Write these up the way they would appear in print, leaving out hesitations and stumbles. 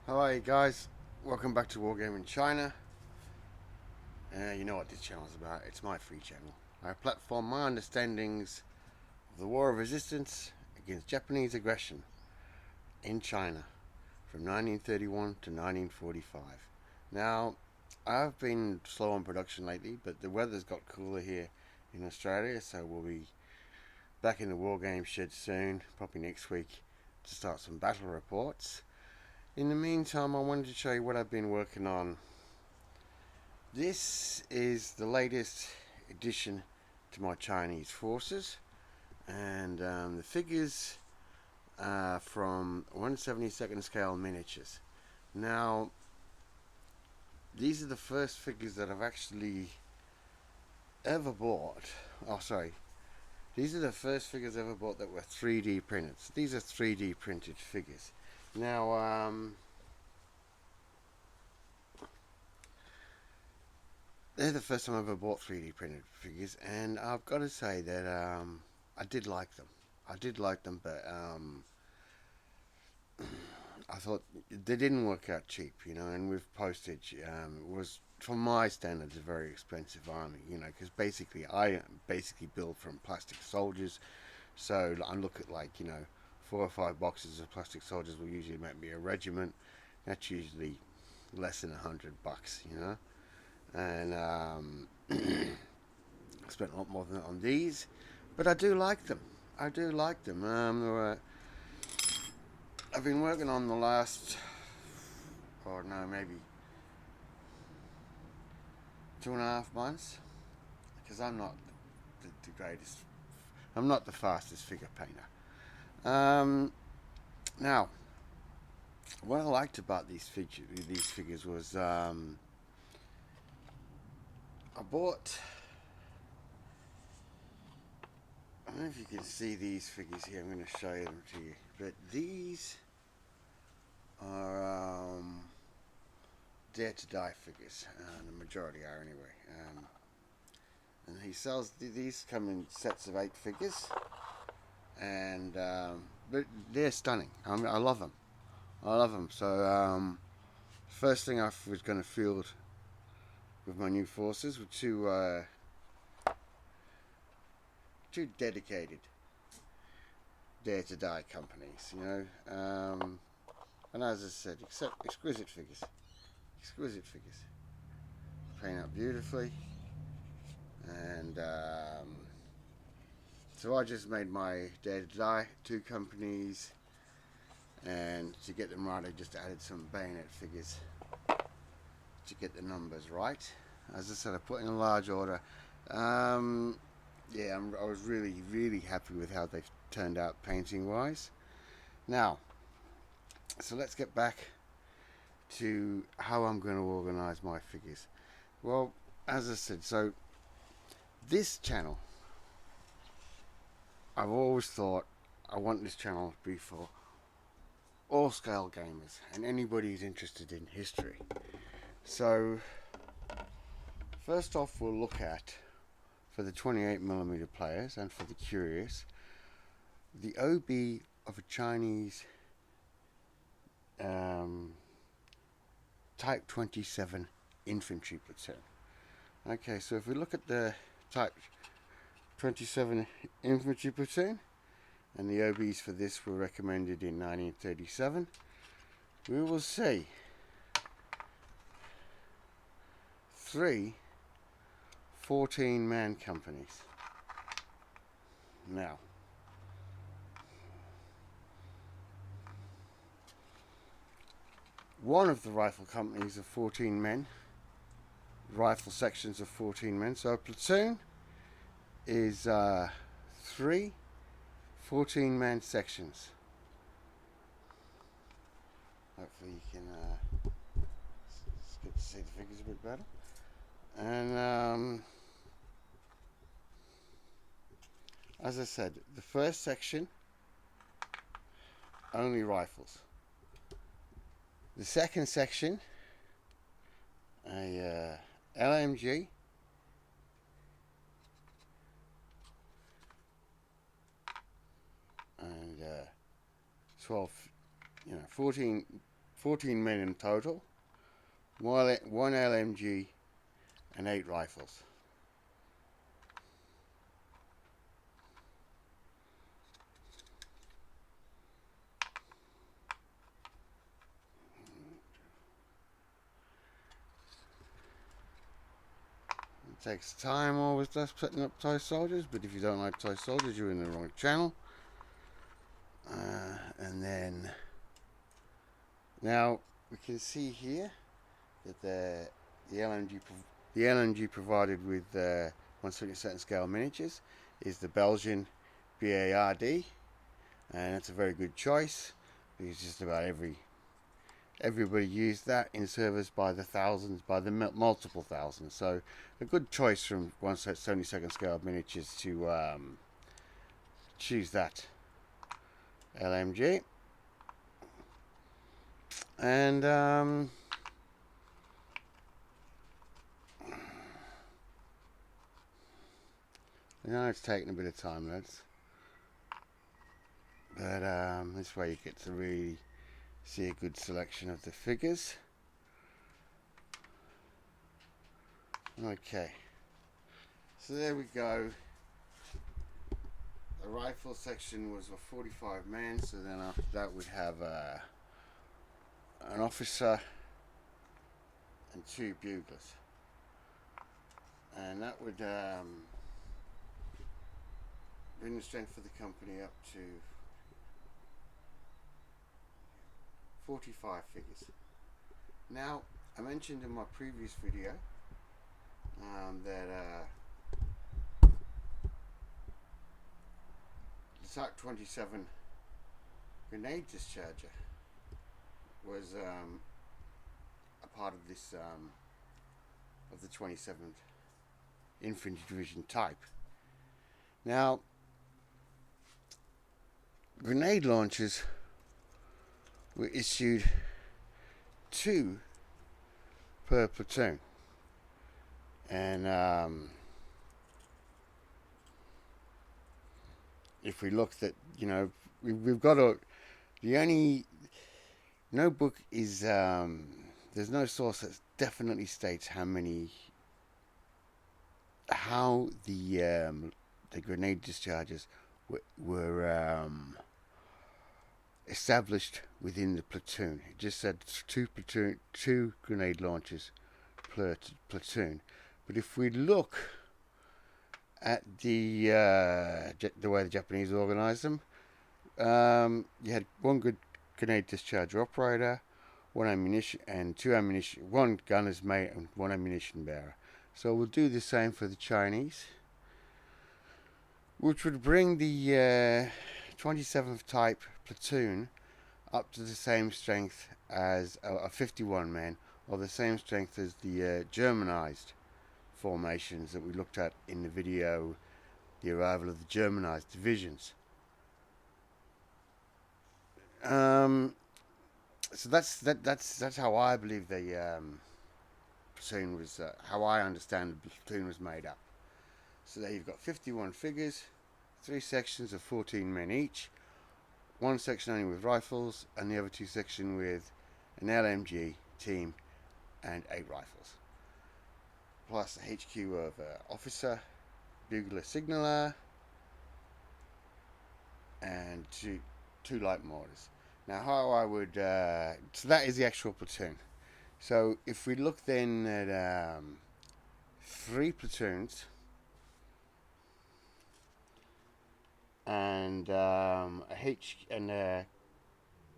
How are you guys? Welcome back to Wargaming China. You know what this channel is about. It's my free channel. I platform my understandings of the War of Resistance against Japanese aggression in China from 1931 to 1945. Now, I've been slow on production lately, but the weather's got cooler here in Australia, so we'll be back in the Wargame shed soon, probably next week, to start some battle reports. In the meantime, I wanted to show you what I've been working on. This is the latest addition to my Chinese forces, and the figures are from 1/72nd scale miniatures. Now, these are the first figures that I've actually ever bought. Oh, sorry. These are the first figures I ever bought that were 3D printed. So these are 3D printed figures. Now, they're the first time I ever bought 3D printed figures, and I've got to say that I did like them. I did like them, but I thought they didn't work out cheap, and with postage, it was, for my standards, a very expensive army, because basically I basically build from plastic soldiers, so I look at 4 or 5 boxes of plastic soldiers will usually make me a regiment. That's usually less than $100, and I spent a lot more than that on these, but I do like them. I do like them. I've been working on the last, or no, maybe 2.5 months, because I'm not the greatest. I'm not the fastest figure painter. Now, what I liked about these figures was I bought. I don't know if you can see these figures here. I'm going to show them to you, but these are Dare to Die figures. The majority are anyway. And he sells these come in sets of 8 figures, and but they're stunning. I love them. I love them. So first thing I was going to field with my new forces were two dedicated Dare to Die companies. And as I said, exquisite figures. Exquisite figures. Paint out beautifully. And so I just made my Dare to Die 2 companies, and to get them right I just added some bayonet figures to get the numbers right. As I said, I put in a large order. Yeah, I was really, really happy with how they've turned out painting wise. Now, so let's get back to how I'm going to organize my figures. Well, as I said, so this channel, I've always thought I want this channel to be for all scale gamers and anybody who's interested in history. So, first off, we'll look at, for the 28mm players and for the curious, the OB of a Chinese Type 27 infantry platoon. Okay, so if we look at the Type 27 infantry platoon, and the OBs for this were recommended in 1937, we will see 3 14-man companies. Now, one of the rifle companies of 14 men, rifle sections of 14 men. So a platoon is 3 14-man sections. Hopefully you can get to see the figures a bit better. And as I said, the first section, only rifles. The second section, a LMG, and 12, 14 14 men in total, one LMG and 8 rifles. It takes time always does setting up toy soldiers, but if you don't like toy soldiers, you're in the wrong channel. And then now we can see here that the LMG provided with 1/72 scale miniatures is the Belgian BARD, and it's a very good choice because just about everybody used that in servers by the thousands, by the multiple thousands. So a good choice from 1/72 scale miniatures to choose that LMG. And I know it's taking a bit of time, lads, but this way you get to really see a good selection of the figures. Okay, so there we go. The rifle section was a 45 men, so then after that we'd have an officer and 2 buglers, and that would bring the strength of the company up to 45 figures. Now, I mentioned in my previous video that the Type 27 grenade discharger was a part of this of the 27th Infantry Division type. Now, grenade launchers were issued 2 per platoon, and if we looked at, we've got no book is there's no source that definitely states how the grenade dischargers were established within the platoon. It just said 2 grenade launchers per platoon. But if we look at the way the Japanese organised them, you had 1 good grenade discharger operator, 1 ammunition and 2 ammunition, 1 gunner's mate and 1 ammunition bearer. So we'll do the same for the Chinese, which would bring the 27th type platoon up to the same strength as 51 men, or the same strength as the Germanized formations that we looked at in the video, the arrival of the Germanized divisions. So that's how I believe the platoon was, how I understand the platoon was made up. So there you've got 51 figures, 3 sections of 14 men each, 1 section only with rifles, and the other 2 sections with an LMG team and 8 rifles, plus the HQ of officer, bugler, signaller, and two light mortars. Now, how I would so that is the actual platoon. So if we look then at 3 platoons and a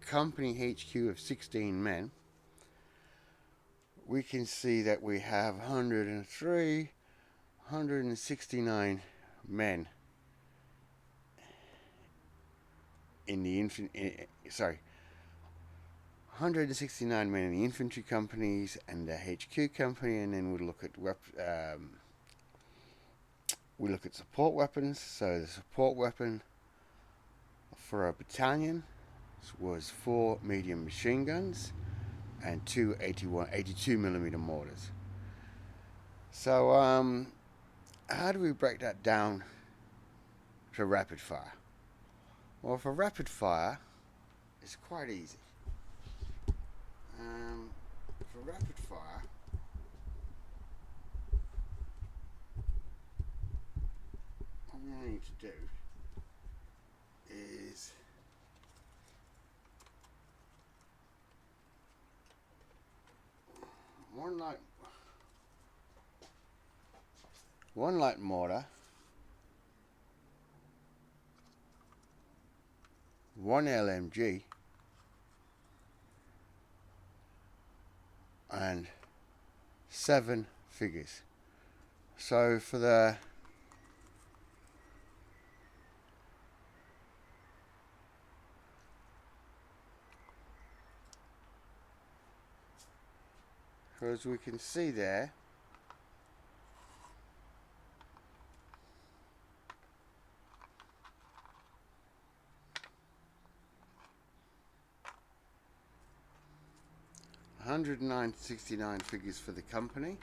company HQ of 16 men, we can see that we have 169 men in the 169 men in the infantry companies and the HQ company, and then we look at support weapons. So the support weapon for a battalion was 4 medium machine guns and 2 82mm mortars. So how do we break that down to rapid fire? Well, for rapid fire, it's quite easy. For rapid fire, what we need to do is one light mortar, one LMG, and 7 figures. So for the as we can see there, $109.69 figures for the company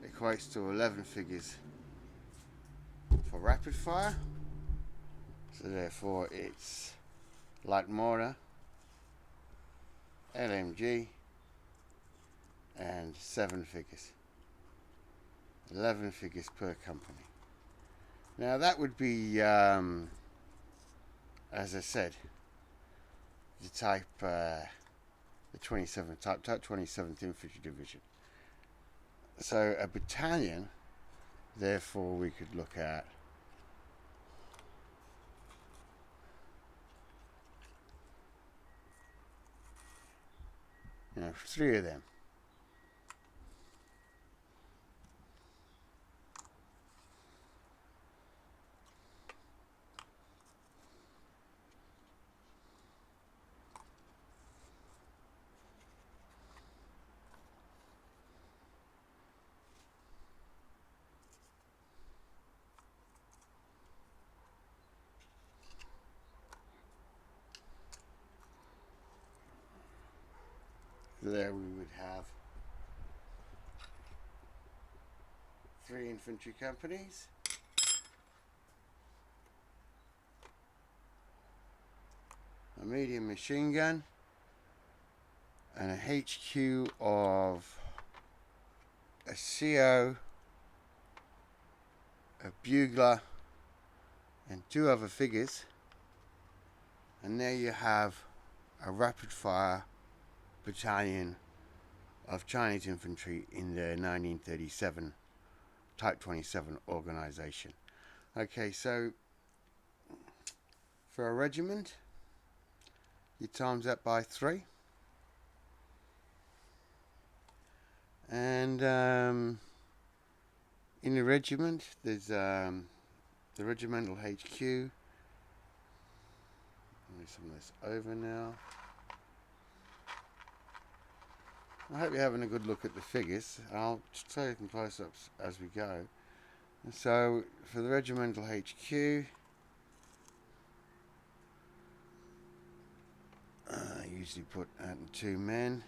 equates to 11 figures for rapid fire. So therefore it's light mortar, LMG, and 7 figures. 11 figures per company. Now that would be, as I said, the type, the 27th type 27th Infantry Division. So a battalion, therefore we could look at you know, 3 of them. There we would have 3 infantry companies, a medium machine gun, and a HQ of a CO, a bugler, and 2 other figures, and there you have a rapid fire battalion of Chinese infantry in the 1937 Type 27 organization. Okay, so for a regiment, you times that by 3, and in the regiment there's the regimental HQ. Let me sum this over now. I hope you're having a good look at the figures. I'll show you some close-ups as we go. So for the regimental HQ, I usually put 2 men,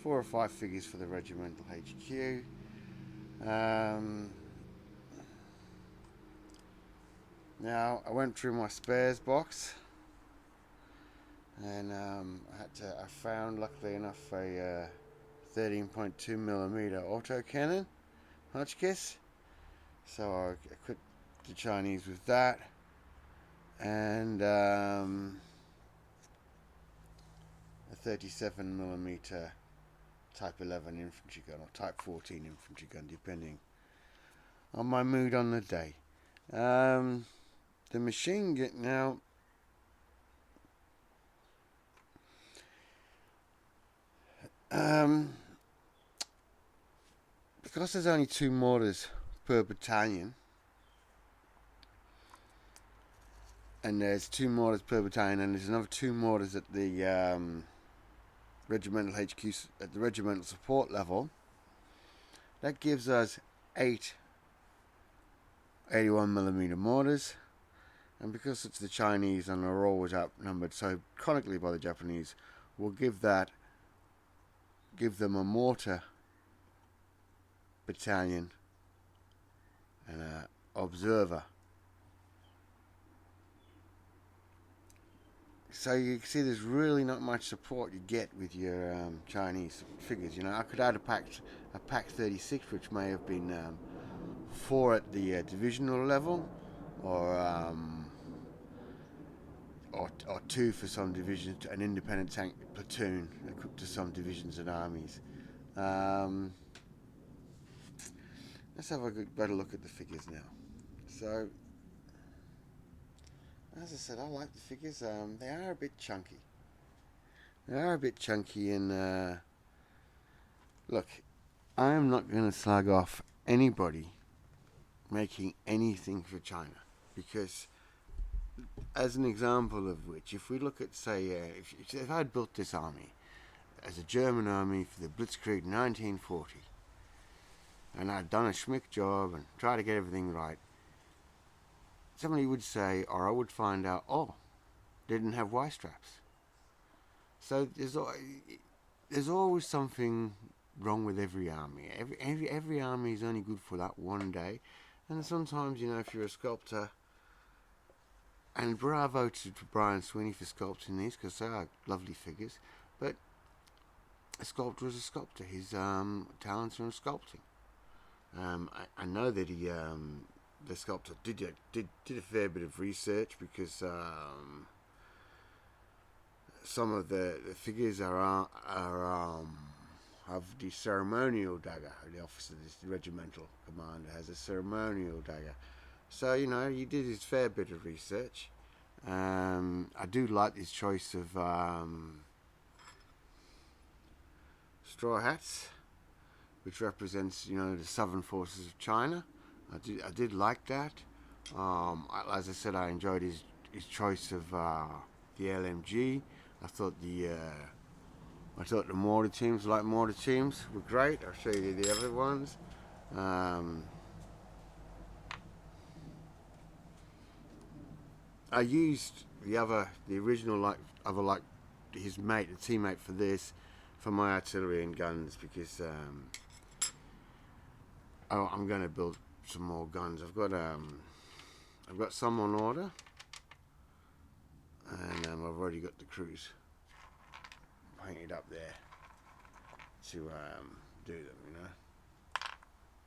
4 or 5 figures for the regimental HQ. Now I went through my spares box, and I found, luckily enough, a 13.2mm autocannon Hotchkiss. So I equipped the Chinese with that, and a 37mm Type 11 infantry gun, or Type 14 infantry gun, depending on my mood on the day. The machine gun now. Because there's only 2 mortars per battalion, and there's 2 mortars per battalion, and there's another 2 mortars at the regimental HQ at the regimental support level, that gives us 8 81mm mortars. And because it's the Chinese and are always outnumbered so chronically by the Japanese, we'll give them a mortar battalion and an observer So you can see there's really not much support you get with your Chinese figures. You know, I could add a pack 36, which may have been 4 at the divisional level, or or 2 for some divisions, an independent tank platoon equipped to some divisions and armies. Um, let's have a better look at the figures now. So, as I said, I like the figures. They are a bit chunky. They are a bit chunky, and look, I am not going to slag off anybody making anything for China, because, as an example of which, if we look at, say, if I'd built this army as a German army for the Blitzkrieg 1940, and I'd done a schmick job and tried to get everything right, somebody would say, or I would find out, oh, they didn't have Y-straps. So there's always something wrong with every army. Every army is only good for that one day, and sometimes, you know, if you're a sculptor, and bravo to Brian Sweeney for sculpting these, because they are lovely figures, but a sculptor is a sculptor. His talents are in sculpting. I know that the sculptor did a fair bit of research, because some of the figures are of the ceremonial dagger. The officer, the regimental commander, has a ceremonial dagger. So, you know, he did his fair bit of research. I do like his choice of straw hats, which represents, you know, the southern forces of China. I did like that. As I said, I enjoyed his choice of the LMG. I thought the mortar teams, like mortar teams, were great. I'll show you the other ones. I used the original, his mate, the teammate for this, for my artillery and guns, because I'm going to build some more guns. I've got some on order, and I've already got the crews painted up there to do them, you know.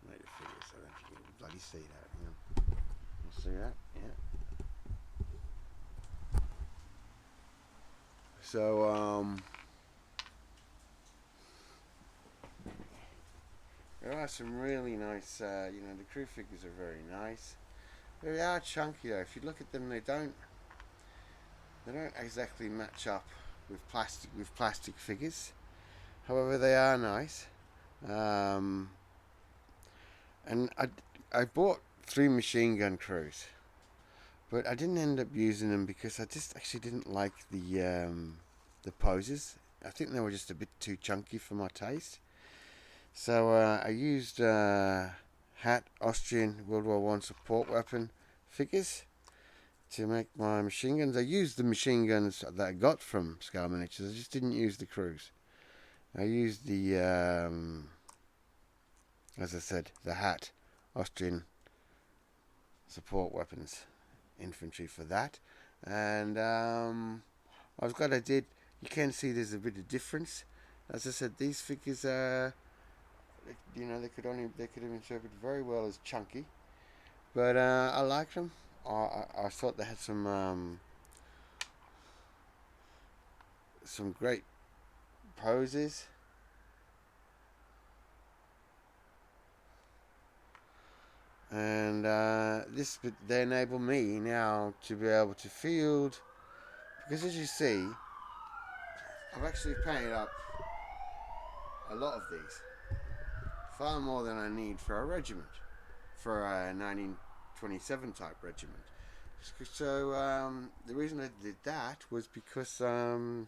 Make the figures, so I don't think you can bloody see that, you know. You see that? Yeah. So, there are some really nice, you know, the crew figures are very nice. They are chunky though. If you look at them, they don't exactly match up with plastic figures. However, they are nice. And I bought 3 machine gun crews, but I didn't end up using them because I just actually didn't like the poses. I think they were just a bit too chunky for my taste. So I used Hat Austrian World War I support weapon figures to make my machine guns. I used the machine guns that I got from Scale Miniatures. I just didn't use the crews. I used the, as I said, the Hat Austrian support weapons infantry for that. And I was glad I did. You can see there's a bit of difference. As I said, these figures are, you know, they could have been interpreted very well as chunky, but I liked them. I thought they had some great poses. And they enable me now to be able to field, because as you see, I've actually painted up a lot of these, far more than I need for a regiment, for a 1927 type regiment. So the reason I did that was because in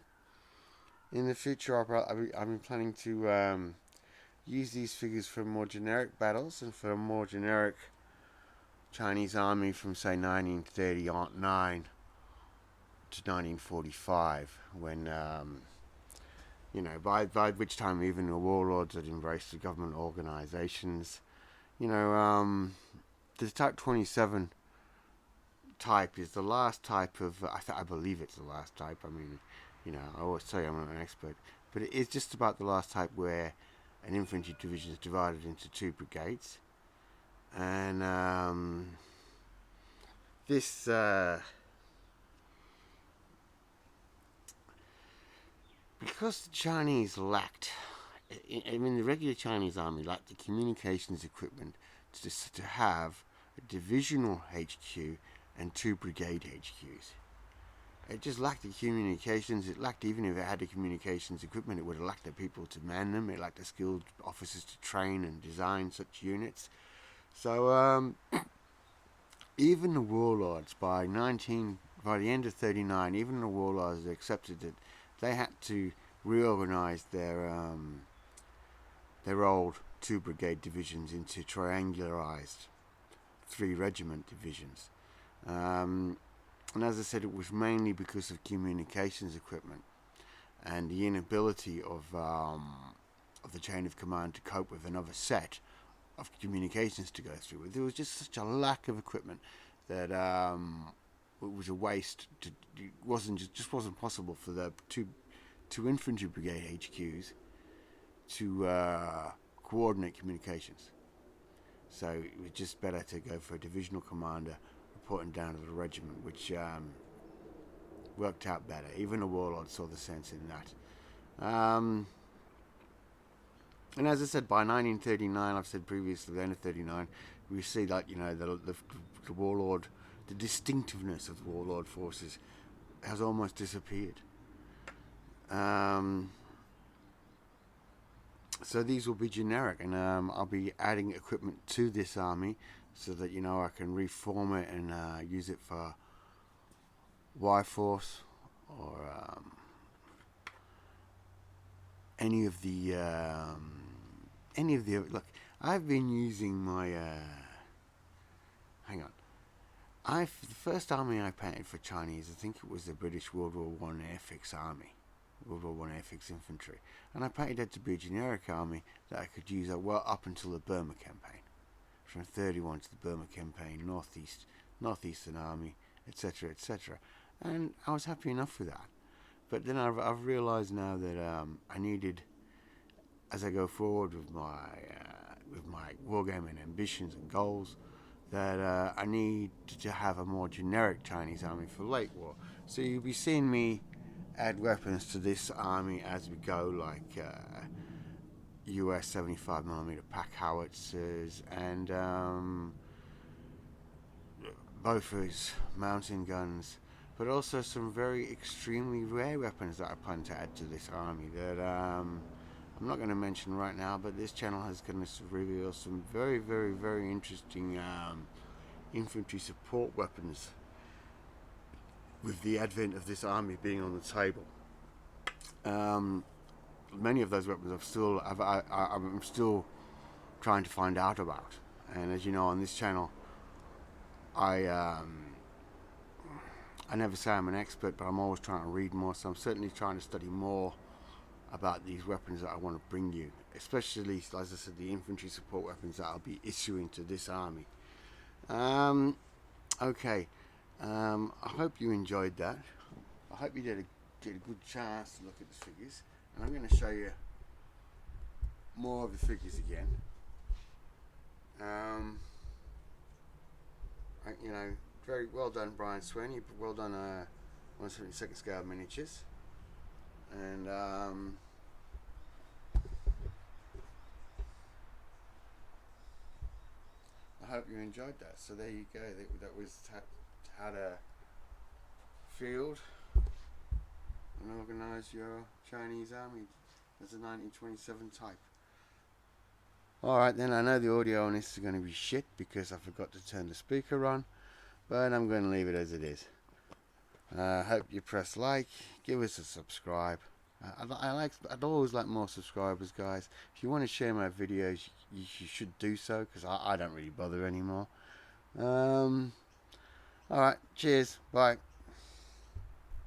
the future I've been planning to use these figures for more generic battles and for a more generic Chinese army from, say, 1939 to 1945, when you know, by which time even the warlords had embraced the government organisations. You know, the Type 27 type is the last type of, I believe it's the last type. I mean, you know, I always say I'm not an expert, but it is just about the last type where an infantry division is divided into 2 brigades. And this because the Chinese lacked, I mean, the regular Chinese army lacked the communications equipment to have a divisional HQ and 2 brigade HQs. It just lacked the communications. It lacked, even if it had the communications equipment, it would have lacked the people to man them. It lacked the skilled officers to train and design such units. So even the warlords, by the end of 39, even the warlords accepted that they had to reorganize their old 2 brigade divisions into triangularized 3 regiment divisions. And as I said, it was mainly because of communications equipment and the inability of the chain of command to cope with another set of communications to go through. There was just such a lack of equipment that it was a waste. It just wasn't possible for the two infantry brigade HQs to coordinate communications. So it was just better to go for a divisional commander reporting down to the regiment, which worked out better. Even the warlords saw the sense in that. And as I said, by 1939, I've said previously, the end of 39, we see that, you know, the warlord, the distinctiveness of the warlord forces has almost disappeared. So these will be generic, and I'll be adding equipment to this army so that, you know, I can reform it and use it for Y Force or any of the look. I've been using my hang on. The first army I painted for Chinese, I think it was the British World War One Airfix Army, World War One Airfix Infantry, and I painted that to be a generic army that I could use up until the Burma campaign, from 31 to the Burma campaign, Northeastern Army, etc., etc. And I was happy enough with that. But then I've realised now that I needed, as I go forward with my wargaming ambitions and goals, that I need to have a more generic Chinese army for late war. So you'll be seeing me add weapons to this army as we go, like US 75mm pack howitzers and Bofors mountain guns, but also some very extremely rare weapons that I plan to add to this army that I'm not going to mention right now, but this channel is going to reveal some very, very, very interesting infantry support weapons with the advent of this army being on the table. Many of those weapons I'm still trying to find out about, and as you know, on this channel I never say I'm an expert, but I'm always trying to read more, so I'm certainly trying to study more about these weapons that I want to bring you, especially, as I said, the infantry support weapons that I'll be issuing to this army. Okay, I hope you enjoyed that. I hope you get a good chance to look at the figures, and I'm going to show you more of the figures again. You know, very well done, Brian Swain. Well done, 1/72 scale miniatures, and I hope you enjoyed that. So there you go. That was how to field and organize your Chinese army as a 1927 type. Alright then, I know the audio on this is going to be shit because I forgot to turn the speaker on, but I'm going to leave it as it is. I hope you press like, give us a subscribe. I'd always like more subscribers, guys. If you want to share my videos, you should do so, because I don't really bother anymore. Alright, cheers, bye.